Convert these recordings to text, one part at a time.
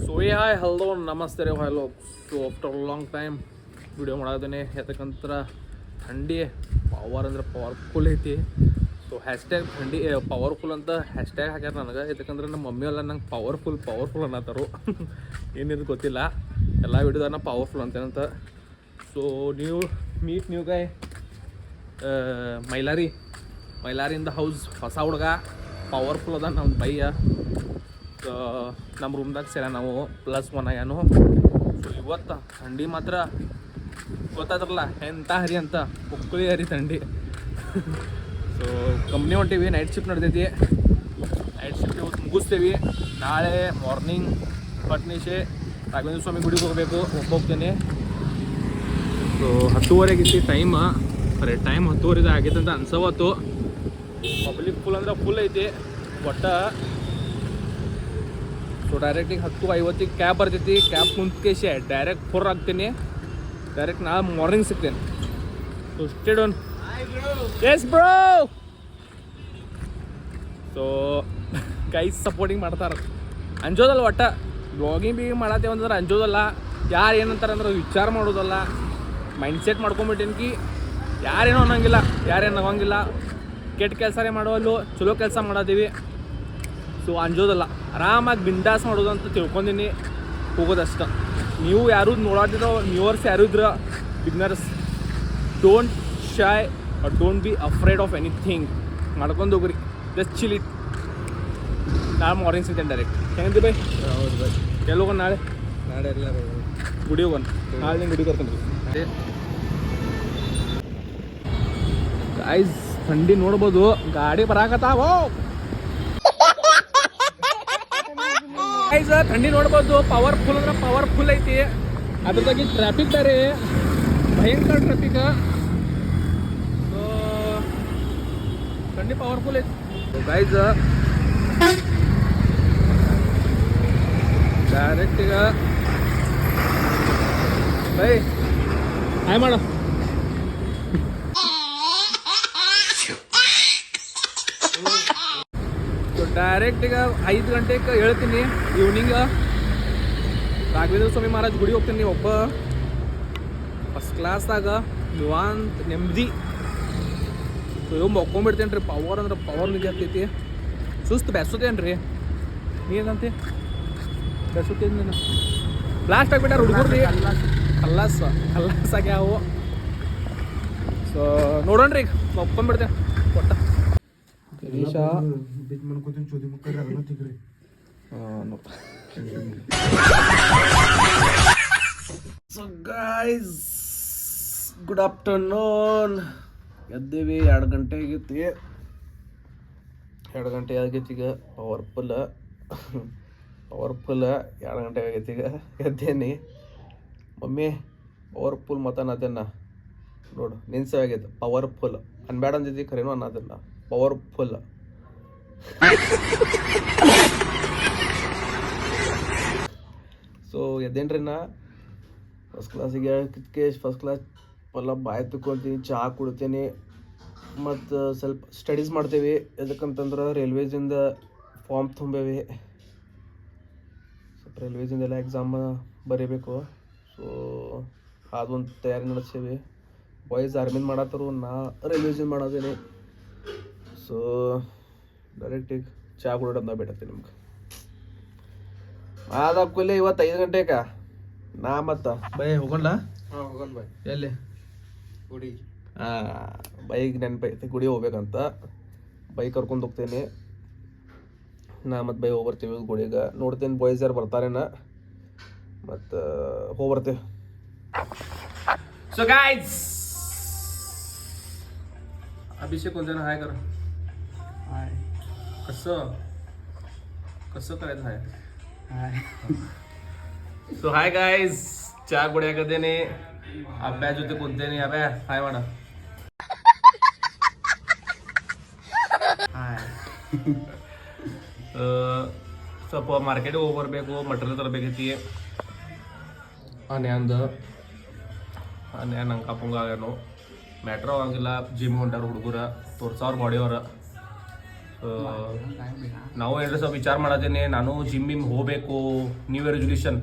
So hi hello ನಮಸ್ತೆ ರೀ hello. So after long time video ಮಾಡಾದೇನೆ. ಯಾಕಂದ್ರೆ ಥಂಡಿ ಪವರ್ ಅಂದ್ರೆ ಪವರ್ಫುಲ್ ಐತಿ. ಸೊ ಹ್ಯಾಶ್ಟ್ಯಾಗ್ ಥಂಡಿ ಪವರ್ಫುಲ್ ಅಂತ ಹ್ಯಾಶ್ಟ್ಯಾಗ್ ಹಾಕ್ಯಾರ ನನಗೆ. ಯಾಕಂದ್ರೆ ನಮ್ಮ ಮಮ್ಮಿ ಎಲ್ಲ ನಂಗೆ ಪವರ್ಫುಲ್ ಅನ್ನತ್ತಾರು. ಏನಿದು ಗೊತ್ತಿಲ್ಲ, ಎಲ್ಲ ವಿಡಿಯೋದನ್ನ ಪವರ್ಫುಲ್ ಅಂತೇನಂತ. ಸೊ ನೀವು ಮೀಟ್ ನ್ಯೂ ಗೈ ಮೈಲಾರಿಂದ ಹೌಸ್ ಹೊಸ ಹುಡುಗ ಪವರ್ಫುಲ್ ಅದ ನಮ್ಮ ಬೈಯ. ನಮ್ಮ ರೂಮ್ದಾಗ ಸೇರ ನಾವು +1 ಆಗ್ಯಾನು. ಸೊ ಇವತ್ತು ಥಂಡಿ ಮಾತ್ರ ಗೊತ್ತಾದ್ರಲ್ಲ ಎಂಥ ಹರಿ ಅಂತ, ಕುಕ್ಕಳಿ ಹರಿ ಥಂಡಿ. ಸೊ ಕಂಪ್ನಿ ಹೊಂಟೀವಿ, ನೈಟ್ ಶಿಫ್ಟ್ ನಡೆದೈತಿ. ನೈಟ್ ಶಿಫ್ಟ್ ಇವತ್ತು ಮುಗಿಸ್ತೇವೆ. ನಾಳೆ ಮಾರ್ನಿಂಗ್ ಪಟ್ನಿಶೆ ರಾಘವೇಂದ್ರ ಸ್ವಾಮಿ ಗುಡಿಗೆ ಹೋಗಬೇಕು, ಹೋಗ್ತೇನೆ. ಸೊ 10:30 ಆಗೈತಿ ಟೈಮ್. ಸರಿ, ಟೈಮ್ 10:30 ಆಗೈತೆ ಅಂತ ಅನ್ಸವತ್ತು. ಪಬ್ಲಿಕ್ ಫುಲ್ ಅಂದ್ರೆ ಫುಲ್ ಐತಿ ಒಟ್ಟು. ಸೊ ಡೈರೆಕ್ಟಿಗೆ 10:50 ಕ್ಯಾಬ್ ಬರ್ತೈತಿ. ಕ್ಯಾಬ್ ಕುಂತ್ಕೇಶೆ ಡೈರೆಕ್ಟ್ 4 ಆಗ್ತೀನಿ. ಡೈರೆಕ್ಟ್ ನಾಳೆ ಮಾರ್ನಿಂಗ್ ಸಿಗ್ತೇನೆ. So stay down. Yes bro. So guys supporting ಮಾಡ್ತಾರೆ, ಅಂಜೋದಲ್ಲ ಒಟ್ಟು. ಬ್ಲಾಗಿಂಗ್ ಬಿ ಮಾಡತ್ತೇವೆ ಅಂತಂದ್ರೆ ಅಂಜೋದಲ್ಲ. ಯಾರು ಏನಂತಾರೆ ಅಂದ್ರೆ ವಿಚಾರ ಮಾಡೋದಲ್ಲ, ಮೈಂಡ್ಸೆಟ್ ಮಾಡ್ಕೊಂಬಿಟ್ಟಿನ್ಕಿ. ಯಾರೇನೋ ಅನ್ನೋಂಗಿಲ್ಲ, ಯಾರೇನು ಆಗೋಂಗಿಲ್ಲ. ಕೆಟ್ಟ ಕೆಲಸನೇ ಮಾಡೋವಲ್ಲು, ಚಲೋ ಕೆಲಸ ಮಾಡತ್ತೀವಿ. ಸೊ ಅಂಜೋದಲ್ಲ, ಆರಾಮಾಗಿ ಬಿಂದಾಸ್ ಮಾಡೋದು ಅಂತ ತಿಳ್ಕೊಂಡಿನಿ, ಹೋಗೋದಷ್ಟ. ನೀವು ಯಾರು ನೋಡಾತಿರೋ ನ್ಯೂವರ್ಸ್ ಯಾರು ಇದ್ರ beginners, don't shy or don't be afraid of anything. ಮಾಡ್ಕೊಂಡು ಹೋಗ್ರಿ, ಜಸ್ಟ್ ಚಿಲ್ ಇಟ್. ನಾಳೆ ಮಾರ್ನಿಂಗ್ ಸಿಗ್ತೇನೆ ಡೈರೆಕ್ಟ್. ಹೆಂಗೆ ಬೈ? ಹೌದು ಬೈ. ಎಲ್ಲಿ ಹೋಗೋಣ ನಾಳೆ? ನಾಳೆ ಎಲ್ಲರೂ ಗುಡಿ ಹೋಗೋಣ. ನಾಳೆ ನಿಂಗೆ ಗುಡಿ ಕರ್ಕೊಂಡು ಗೈಸ್. ಥಂಡಿ ನೋಡ್ಬೋದು, ಗಾಡಿ ಬರಾಕತ್ತಾವೋ ಗೈಸ್. ಥಂಡಿ ನೋಡ್ಬೋದು, ಪವರ್ಫುಲ್ ಅಂದ್ರೆ ಪವರ್ಫುಲ್ ಐತಿ. ಅದ್ರದಾಗಿ ಟ್ರಾಫಿಕ್ ಬೇರೆ ಭಯಂಕರ ಟ್ರಾಫಿಕ್. ಸೊ ಥಂಡಿ ಪವರ್ಫುಲ್ ಐತಿ ಗೈಸ್. ಡೈರೆಕ್ಟ್ ಈಗ ಬೈ ಹಾಯ್ ಮಾಡು. ಡೈರೆಕ್ಟ್ ಈಗ 5 ಗಂಟೆಗೆ ಹೇಳ್ತೀನಿ ಈವ್ನಿಂಗ್. ರಾಘವೇಂದ್ರ ಸ್ವಾಮಿ ಮಹಾರಾಜ್ ಗುಡಿ ಹೋಗ್ತೀನಿ ಒಬ್ಬ, ಫಸ್ಟ್ ಕ್ಲಾಸ್ದಾಗ ನಿವಾಂತ್ ನೆಮ್ಮದಿ. ಸೊ ಇವ್ ಮಕ್ಕೊಂಬಿಡ್ತೇನೆ ರೀ. ಪವರ್ ಅಂದ್ರೆ ಪವರ್ ನಿಜ ಆಗ್ತೈತಿ. ಸುಸ್ತು ಬೆಸುತ್ತೇನೆ ರೀ. ನೀನಂತೆ ಬೆಸುತ್ತೇನೆ ನೀನು. ಬ್ಲಾಸ್ಟ್ ಆಗಿಬಿಟ್ಟಾರ ಹುಡುಗರು ರೀ. ಕಲ್ಲಾಸ್ ಆಗ್ಯಾವು. ಸೊ ನೋಡೋಣ್ರಿ, ಈಗ ಮಕ್ಕೊಂಬಿಡ್ತೇನೆ ಒಟ್ಟ. So guys, good afternoon. ಎದ್ದೀವಿ, 2 ಗಂಟೆ ಆಗೈತಿ. 2 ಗಂಟೆ ಆಗೈತಿ ಈಗ. ಪವರ್ಫುಲ್ 2 ಗಂಟೆ ಆಗೈತಿ ಈಗ. ಎದ್ದೇನಿ ಮಮ್ಮಿ ಪವರ್ಫುಲ್ ಮತನದನ್ನ ನೋಡು. ನಿನ್ಸೆ ಆಗೈತೆ ಪವರ್ಫುಲ್ ಅನ್ಬೇಡ ಅಂದಿದ್ದಿ, ಖರೇನು ಅನ್ನೋದಿಲ್ಲ. ಪವರ್ಫುಲ್. ಸೊ ಎದ್ದೇನ್ರಿ ನಾ ಫಸ್ಟ್ ಕ್ಲಾಸಿಗೆ ಫಸ್ಟ್ ಕ್ಲಾಸ್ ಪಲ್ಲ ಬಾಯಿ ತುಕ್ಕೊಳ್ತೀನಿ, ಚಹಾ ಕುಡ್ತೀನಿ, ಮತ್ತು ಸ್ವಲ್ಪ ಸ್ಟಡೀಸ್ ಮಾಡ್ತೇವೆ. ಎದಕ್ಕಂತಂದ್ರೆ ರೈಲ್ವೇಸಿಂದ ಫಾರ್ಮ್ ತುಂಬೇವಿ. ಸ್ವಲ್ಪ ರೈಲ್ವೇಸಿಂದೆಲ್ಲ ಎಕ್ಸಾಮ್ ಬರೀಬೇಕು. ಸೊ ಅದೊಂದು ತಯಾರಿ ನಡೆಸ್ತೇವೆ. ಬಾಯ್ಸ್ ಆರ್ಮಿನ್ ಮಾಡತ್ತಾರು, ನಾ ರೈಲ್ವೇಸಿಂದ ಮಾಡೋದೇನೆ. ಸೊ ಡೈರೆಕ್ಟಿಗೆ ಚಹಾ ಕುಡೋದು ಬಿಡತ್ತೀನಿ ನಿಮ್ಗೆ. ಆದಾಕೂಲೆ ಇವತ್ತು 5 ಗಂಟೆಗೆ ನಾ ಮತ್ತು ಬೈ ಹೋಗೋಣ. ಹೋಗೋಣ ಬೈ. ಎಲ್ಲಿ? ಗುಡಿ. ಬೈಕ್ ನೆನಪೈತಿ, ಗುಡಿ ಹೋಗ್ಬೇಕಂತ. ಬೈಕ್ ಕರ್ಕೊಂಡು ಹೋಗ್ತೇನೆ ನಾ, ಮತ್ತು ಬೈ ಹೋಗ್ಬರ್ತೀವಿ ಗುಡಿಗೆ. ನೋಡ್ತೇನೆ ಬಾಯ್ಸ್ ಯಾರು ಬರ್ತಾರೇನ, ಮತ್ತು ಹೋಗ್ಬರ್ತೇವೆ. ಸೊ ಗೈಸ್, अभिषेक कोणत्या हाय कर. हाय. कसं करायचं हाय? हाय. सो हाय गाइस, चहा गुड्या कधीने अभ्यास होते कोणते नाही. अभ्या हाय माडा. हाय. ಸ್ವಲ್ಪ ಮಾರ್ಕೆಟಿಗೆ ಹೋಗಿ ಬರಬೇಕು, ಮಟೀರಿಯಲ್ ತರಬೇಕೈತಿ. ನಂಗೆ ಕಪ್ಪಂಗಾಗೇನು ಮ್ಯಾಟ್ರ್ ಆಗಂಗಿಲ್ಲ. ಜಿಮ್ ಹೊಂಟಾರ ಹುಡುಗರ, ತೋರ್ಸವ್ರ ಬಾಡಿಯವ್ರ. ನಾವು ಏನಾರ ಸ್ವಲ್ಪ ವಿಚಾರ ಮಾಡತ್ತೇನೆ, ನಾನು ಜಿಮ್ ಹೋಗಬೇಕು, ನ್ಯೂ ಇಯರ್ ರೆಸೊಲ್ಯೂಷನ್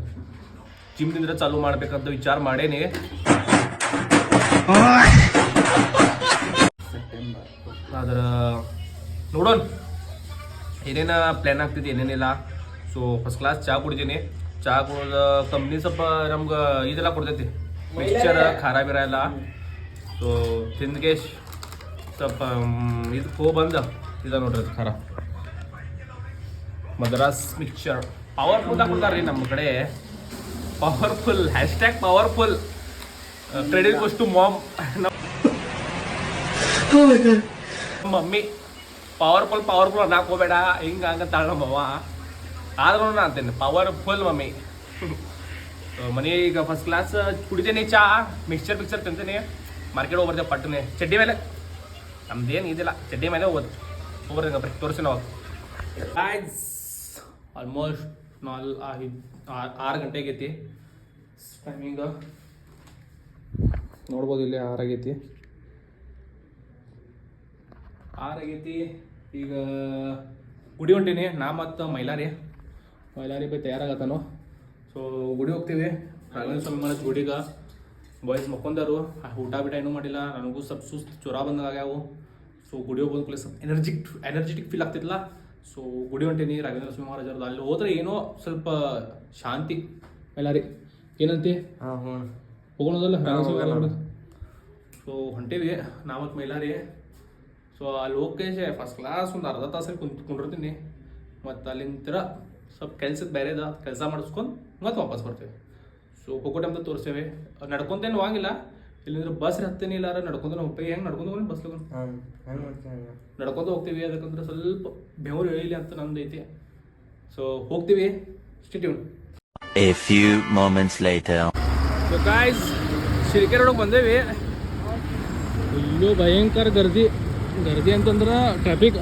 ಜಿಮ್ನಿಂದ ಚಾಲೂ ಮಾಡ್ಬೇಕಂತ ವಿಚಾರ ಮಾಡೇನಿ. ಆದ್ರ ನೋಡೋಣ ಏನೇನ ಪ್ಲ್ಯಾನ್ ಆಗ್ತೈತಿ ಏನೇನಿಲ್ಲ. ಸೊ ಫಸ್ಟ್ ಕ್ಲಾಸ್ ಚಹಾ ಕುಡಿತೀನಿ. ಚಹಾ ಕುಡಿದ ಕಂಪ್ನಿ ಸ್ವಲ್ಪ ನಮ್ಗೆ ಇದೆಲ್ಲ ಕೊಡ್ತೈತಿ, ಮಿಕ್ಸ್ಚರ್ ಖಾರ ಬೀರ ಎಲ್ಲ. ಸೊ ತಿಂದ್ಗೇಶ್ ಸ್ವಲ್ಪ ಇದು ಬಂದ ಇದ ನೋಡ್ರಿ ಖಾರ ಮದ್ರಾಸ್ ಮಿಕ್ಸ್ಚರ್ ಪವರ್ಫುಲ್ ಕೊಡ್ತಾರೆ ರೀ ನಮ್ಮ ಕಡೆ. Powerful hashtag powerful. Credit goes to mom. Mummy powerful ಅನ್ನಕ್ಕೆ ಹೋಗ್ಬೇಡ, ಹಿಂಗೆ ಹಂಗಂತಾಳ ನಮ್ಮವ್ವ. ಆದ್ರೂ ನಾ ಅಂತೇನೆ ಪವರ್ಫುಲ್ ಮಮ್ಮಿ. ಮನೆ ಈಗ ಫಸ್ಟ್ ಕ್ಲಾಸ್ ಕುಡಿತೇನೆ, ಚಾ ಮಿಕ್ಸ್ಚರ್ ತಿಂತೇನೆ, ಮಾರ್ಕೆಟ್ ಹೋಗ್ಬರ್ತೇವೆ ಪಟ್ಟನೆ ಚಡ್ಡಿ ಮೇಲೆ. ನಮ್ದೇನು ಇದಿಲ್ಲ, ಚಡ್ಡಿ ಮೇಲೆ ಹೋಗ್ಬರ್ರಿ ತೋರಿಸಿ ನಾವು. ಆಲ್ಮೋಸ್ಟ್ 6 ಗಂಟೆ ಆಗೈತಿ ಟೈಮಿಂಗ. ನೋಡ್ಬೋದು ಇಲ್ಲಿ 6 ಆಗೈತಿ. ಈಗ ಗುಡಿ ಹೊಂಟೀನಿ ನಾ ಮತ್ತು ಮೈಲಾರಿ ಬೈ ತಯಾರಾಗತ್ತಾನು. ಸೊ ಗುಡಿ ಹೋಗ್ತೀವಿ ರಾಘವೇಂದ್ರ ಸ್ವಾಮಿ ಮಹಾರಾಜ್ ಗುಡಿಗೆ. ಬಾಯ್ಸ್ ಮಕ್ಕೊಂಡಾರು, ಊಟ ಬಿಟ ಏನೂ ಮಾಡಿಲ್ಲ, ನನಗೂ ಸ್ವಲ್ಪ ಸುಸ್ತು ಜ್ವರ ಬಂದಾಗ್ಯಾವು. ಸೊ ಗುಡಿ ಹೋಗೋದು ಪ್ಲೇಸ್ ಎನರ್ಜೆಟಿಕ್ ಫೀಲ್ ಆಗ್ತಿಲ್ಲ. ಸೊ ಗುಡಿ ಹೊಂಟೀನಿ ರಾಘವೇಂದ್ರ ಸ್ವಾಮಿ ಮಹಾರಾಜರದು. ಅಲ್ಲಿ ಹೋದ್ರೆ ಏನೋ ಸ್ವಲ್ಪ ಶಾಂತಿ. ಮೈಲಾರಿ ಏನಂತಿ? ಹೋಗೋಣದಲ್ಲ ರಾಘವೇಂದ್ರ. ಸೊ ಹೊಂಟೀವಿ ನಾ ಮತ್ತು ಮೈಲಾರಿ. ಸೊ ಅಲ್ಲಿ ಹೋಗಿ ಫಸ್ಟ್ ಕ್ಲಾಸ್ ಒಂದು ಅರ್ಧ ತಾಸಲ್ಲಿ ಕುಂಡಿರ್ತೀನಿ. ಮತ್ತು ಅಲ್ಲಿಂದ ಸ್ವಲ್ಪ ಕೆಲ್ಸಕ್ಕೆ ಬೇರೆದ ಕೆಲಸ ಮಾಡಿಸ್ಕೊಂಡು ಮತ್ತೆ ವಾಪಸ್ ಬರ್ತೇವೆ. ಸೊ ಹೋಗೋ ಟೈಮ್ದಾಗ ತೋರಿಸ್ತೇವೆ. ನಡ್ಕೊಂತೇನು ಹೋಗಿಲ್ಲ, ಇಲ್ಲಿಂದ್ರೆ ಬಸ್ ಹತ್ತೇನೆ ಇಲ್ಲ ನಡ್ಕೊಂತ ಹೋಗ್ತೀವಿ. ಹೆಂಗೆ ನಡ್ಕೊಂಡು ಹೋಗಿ ಬಸ್ ನಡ್ಕೊಂತ ಹೋಗ್ತೀವಿ. ಅದಕ್ಕಂದ್ರೆ ಸ್ವಲ್ಪ ಬೆವರು ಎಳಿಲಿ ಅಂತ ನಮ್ದು ಐತಿ. ಸೊ ಹೋಗ್ತೀವಿ. Stay tune. A few moments later. So guys Shirke ರೋಡಿಗೆ ಬಂದೇವಿ. ಇಲ್ಲೂ ಭಯಂಕರ ಗರ್ದಿ ಅಂತಂದ್ರೆ ಟ್ರಾಫಿಕ್.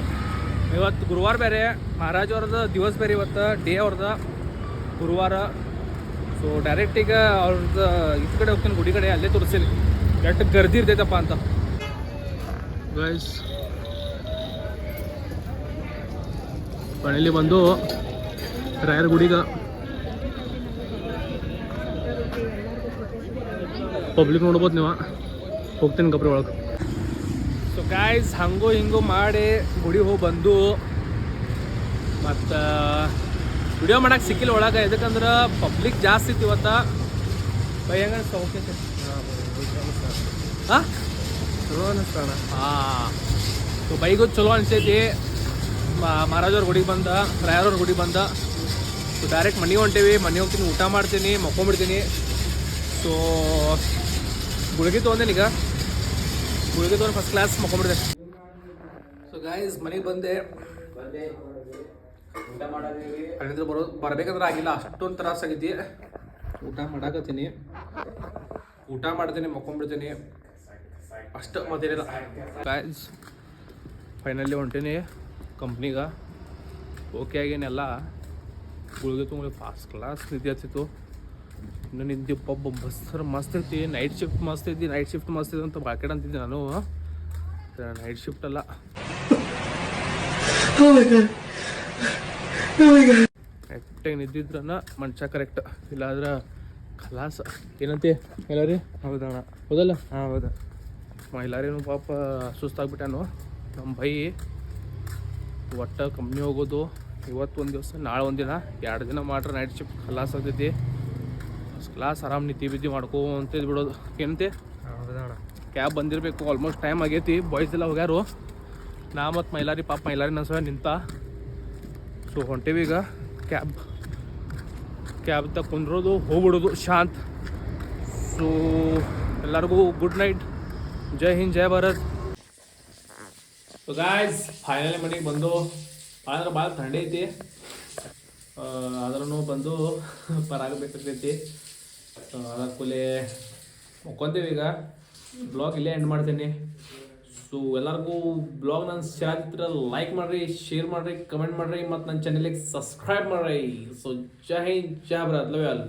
ಇವತ್ತು ಗುರುವಾರ ಬೇರೆ, ಮಹಾರಾಜ್ ಅವ್ರದ್ದು ದಿವಸ ಬೇರೆ, ಇವತ್ತು ಡೇ ಅವ್ರದ್ದು ಗುರುವಾರ. ಸೊ ಡೈರೆಕ್ಟ್ ಈಗ ಅವ್ರದ್ದು ಇದು ಕಡೆ ಹೋಗ್ತೀನಿ, ಗುಡಿ ಕಡೆ, ಅಲ್ಲೇ ತೋರಿಸ್ತೀನಿ ಎಷ್ಟು ಗರ್ದಿ ಇರ್ತೈತಪ್ಪ ಅಂತ. ಗೈಸ್ ಮನೇಲಿ ಬಂದು ರಾಯರ ಗುಡಿಗೆ ಪಬ್ಲಿಕ್ ನೋಡ್ಬೋದು ನೀವು. ಹೋಗ್ತೀನಿ ಗಬ್ರಿ ಒಳಗೆ. ಸೊ ಗಾಯ್ಸ್ ಹಂಗೂ ಹಿಂಗೂ ಮಾಡಿ ಗುಡಿ ಹೋಗಿ ಬಂದು ಮತ್ತು ವಿಡಿಯೋ ಮಾಡೋಕೆ ಸಿಕ್ಕಿಲ್ಲ ಒಳಗೆ. ಎದಕ್ಕಂದ್ರೆ ಪಬ್ಲಿಕ್ ಜಾಸ್ತಿ ಇತ್ತು ಇವತ್ತು. ಹೆಂಗೆ ಓಕೆ ಹಾಂ ಚಲೋ ಅನಿಸ್ತಾನ. ಸೊ ಬೈಗೂ ಚಲೋ ಅನಿಸ್ತೈತಿ. ಮಹಾರಾಜವ್ರ ಗುಡಿಗೆ ಬಂದ, ರಾಯರವ್ರ ಗುಡಿಗೆ ಬಂದ. ಸೊ ಡೈರೆಕ್ಟ್ ಮನೆಗೆ ಹೊಂಟೇವಿ. ಮನೆಗೆ ಹೋಗ್ತೀನಿ, ಊಟ ಮಾಡ್ತೀನಿ, ಮಕ್ಕೊಂಬಿಡ್ತೀನಿ. ಸೊ ಗುಳಿಗೆ ತೊಗೊಂಡೇನೆ ಈಗ. ಗುಳಿಗೆ ತೊಗೊಂಡು ಫಸ್ಟ್ ಕ್ಲಾಸ್ ಮಕ್ಕೊಂಬಿಡ್ದೆ. ಸೊ ಗಾಯ್ಸ್ ಮನೆಗೆ ಬಂದೆ. ಅಲ್ಲಿಂದ ಬರ್ಬೇಕಂದ್ರೆ ಆಗಿಲ್ಲ, ಅಷ್ಟೊಂದು ತ್ರಾಸ ಆಗೈತಿ. ಊಟ ಮಾಡಾಕತ್ತೀನಿ, ಊಟ ಮಾಡ್ತೀನಿ, ಮಕ್ಕೊಂಬಿಡ್ತೀನಿ ಅಷ್ಟು ಮತ್ತೇನಿಲ್ಲ. ಗಾಯ್ಸ್ ಫೈನಲಿ ಹೊಂಟೀನಿ ಕಂಪ್ನಿಗೆ. ಓಕೆ ಆಗೇನೆಲ್ಲ. ಗುಳಿಗೆ ತೊಗೊಂಡು ಫಸ್ಟ್ ಕ್ಲಾಸ್ ನಿದ್ದೆ ಹತ್ತಿತ್ತು. ಇನ್ನು ನಿಂತು ಪಬ್ಬ ಬಸ್ಸರ್ ಮಸ್ತ್ ಐತಿ. ನೈಟ್ ಶಿಫ್ಟ್ ಮಸ್ತ್ ಐತಿ ಅಂತ ಬಾಕೆಟ್ ಅಂತಿದ್ದೆ ನಾನು. ನೈಟ್ ಶಿಫ್ಟ್ ಅಲ್ಲ, ಕರೆಕ್ಟಾಗಿ ನಿದ್ದಿದ್ರನ್ನ ಮನುಷ್ಯ ಕರೆಕ್ಟ್, ಇಲ್ಲಾದ್ರೆ ಖಲಾಸ. ಏನಂತೆ ಮೈಲಾರಿ? ಹೌದಣ್ಣ. ಹೌದಲ್ಲ? ಹಾಂ ಹೌದಾ. ಮೈಲಾರಿನೂ ಪಾಪ ಸುಸ್ತಾಗ್ಬಿಟ್ಟಾನು ನಮ್ಮ ಬೈ. ಒಟ್ಟು ಕಂಪ್ನಿ ಹೋಗೋದು ಇವತ್ತು ಒಂದು ದಿವಸ, ನಾಳೆ ಒಂದಿನ, 2 ದಿನ ಮಾಡ್ರೆ ನೈಟ್ ಶಿಫ್ಟ್ ಖಲಾಸ್ ಆಗ್ತೈತಿ. ಫಸ್ಟ್ ಕ್ಲಾಸ್ ಆರಾಮ್ ನಿತ್ತಿ ಬಿದ್ದಿ ಮಾಡ್ಕೋ ಅಂತ ಬಿಡೋದು. ಏನಂತೆ? ಹೌದಣ್ಣ. ಕ್ಯಾಬ್ ಬಂದಿರಬೇಕು, ಆಲ್ಮೋಸ್ಟ್ ಟೈಮ್ ಆಗೈತಿ. ಬಾಯ್ಸ್ ಎಲ್ಲ ಹೋಗ್ಯಾರು. ನಾ ಮತ್ತು ಮೈಲಾರಿ ಪಾಪ ಮೈಲಾರಿ ನನ್ನ ನಿಂತ. ಸೊ ಹೊಂಟೇವಿ ಈಗ ಕ್ಯಾಬ್ ಕುಂದ್ರೋದು, ಹೋಗ್ಬಿಡೋದು ಶಾಂತ್. ಸೊ ಎಲ್ಲರಿಗೂ ಗುಡ್ ನೈಟ್, ಜೈ ಹಿಂದ್, ಜೈ ಭಾರತ್. ಸೊ ಗಾಯ್ಸ್ ಫೈನಲಿ ಮನೆಗೆ ಬಂದು. ಆದ್ರೆ ಭಾಳ ಥಂಡಿ ಐತಿ, ಆದ್ರೂ ಬಂದು ಪರಾಗಬೇಕಾಗ್ತೈತಿ. ಅದ್ರ ಕೂಲೆ ಮುಕ್ಕೊಂತೀವಿ ಈಗ. ಬ್ಲಾಗ್ ಇಲ್ಲೇ ಎಂಡ್ ಮಾಡ್ತೀನಿ. ಸೊ ಎಲ್ಲರಿಗೂ ಬ್ಲಾಗ್ ನನ್ನ ಇಷ್ಟ ಲೈಕ್ ಮಾಡಿರಿ, ಶೇರ್ ಮಾಡಿರಿ, ಕಮೆಂಟ್ ಮಾಡಿರಿ, ಮತ್ತು ನನ್ನ ಚಾನಲಿಗೆ ಸಬ್ಸ್ಕ್ರೈಬ್ ಮಾಡಿರಿ. ಸೊ ಜೈ ಹಿಂದ್, ಜೈ ಭಾರತ್, ಲವ್ ಯು ಆಲ್.